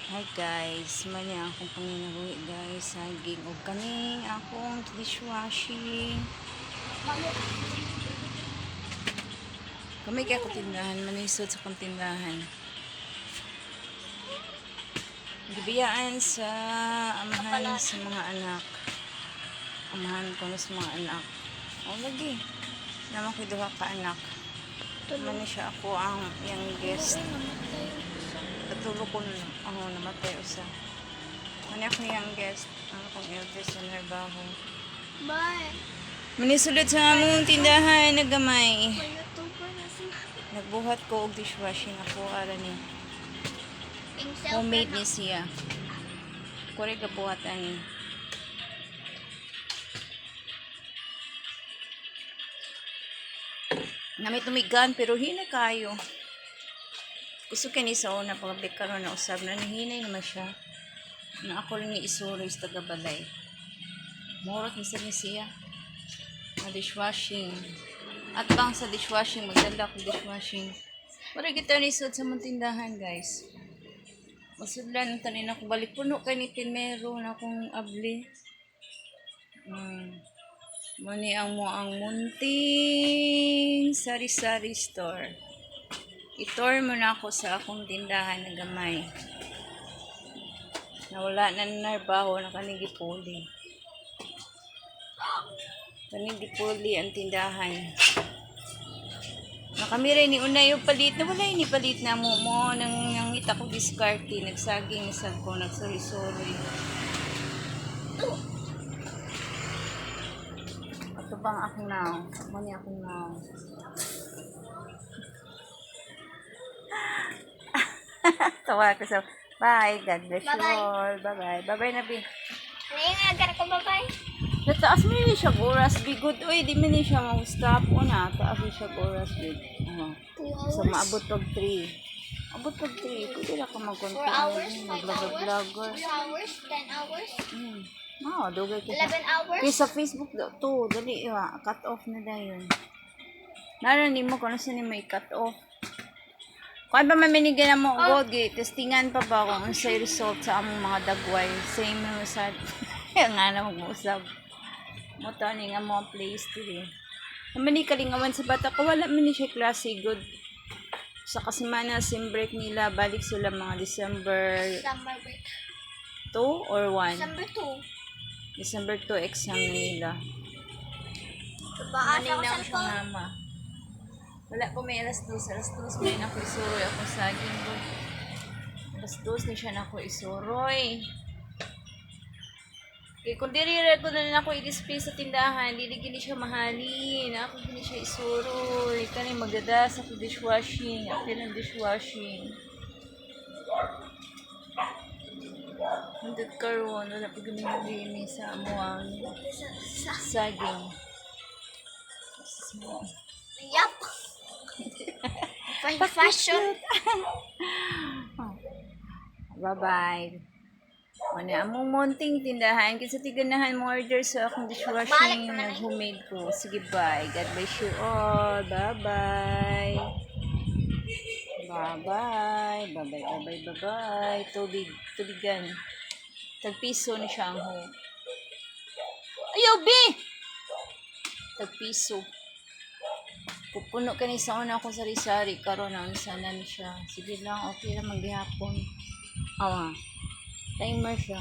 Hi guys, mani akong panginabuhi guys, saging og kani akong dishwashing. Kami kaya tindahan, manisod sa tindahan. Gibiyaan sa amahan sa mga anak. Amahan ko na sa mga anak. O lagi, naman ko duha ka anak. Mani siya ako ang youngest. Patulo ko na ako namatay usa. Mani ako youngest, ang akong eldest sa narbaho. Bye. Manisulod sa among tindahan na gamay. YouTuber na si Nagbuhat ko og dishwashing ako ara ni. Himself Homemade ni siya. Kore gabuhatan ni. Namay tumigan pero hinay kayo. Gusto kani sa una pagablik karon na usab na hinay naman siya. Na ako lang ni isuro is taga balay. Murot ni siya. Na dishwashing. At bang sa dishwashing, magdala ko dishwashing. Para kita nisod sa mong tindahan, guys. Masudlan, tanin ako balik puno kay ni Pinmero na akong abli. Muni ang mo ang munting sari-sari store. Itor mo na ako sa akong tindahan na gamay. Nawala na narbaho na kanigipuli. Kanigipuli ang tindahan. Nakamira ni unay yung palit na wala ni palit na mo nang ngita ko discarte nagsaging isang ko nagsuri-suri. Ato bang akong now? Mani akong now. Tawa ko sa bye, God bless you all. Bye-bye. Bye-bye na, Bi. Ngayon nga, gara ko babay. Nataas mo ni siya oras, bigod. Uy, di mo ni siya mag-stop. Una, taas mo siya oras, big. 2 hours. So, maabot pag 3. Abot pag 3. Pwede na ka 4 mag-content. hours, 5 hours, Mag-vlogger. 2 hours, 10 hours, Dugay ka. 11 hours. Kaya sa Facebook to, dali, cut off na dayon. Naranin mo kung saan may cut off. Kung ba maminigyan mo god, testingan pa ba kung ano sa result sa among mga dagway. Same mo sa nga na mag-usab. Mo to ni nga mo place today. Naman ni kalingawan sa bata ko, wala man ni siya klase good. Sa kasimana, sim break nila, balik sila mga December Summer break. 2 or 1? December 2. December 2 exam na nila. Baasa ko Maning na sa ako siya mama. Wala ko may alas 2 may na ako isuroy ako saging ko. Alas 2 ni siya na ako isuroy. Kaya kung dirira ko na ako i-display sa tindahan, liligin ni siya mahalin. Ako gini siya isuroy. Kani magadas ako dishwashing. Ako ng dishwashing. Nandun karoon, wala pa guminagini sa amuang saging. Yup. Fashion. Bye-bye. Ano, among munting tindahan. Kasi tiganahan mo order sa akong dishwashing yung nag-homemade ko. Sige, bye. God bless you all. Bye-bye. Bye-bye. Bye-bye, bye-bye, bye-bye. Tubigan. Tagpiso na siya ang ho. Ayaw, B! Tagpiso. Pupuno ka ni sa una akong sari-sari. Karoon na, sana siya. Sige lang, okay lang maghihapon. Awa. Timer siya.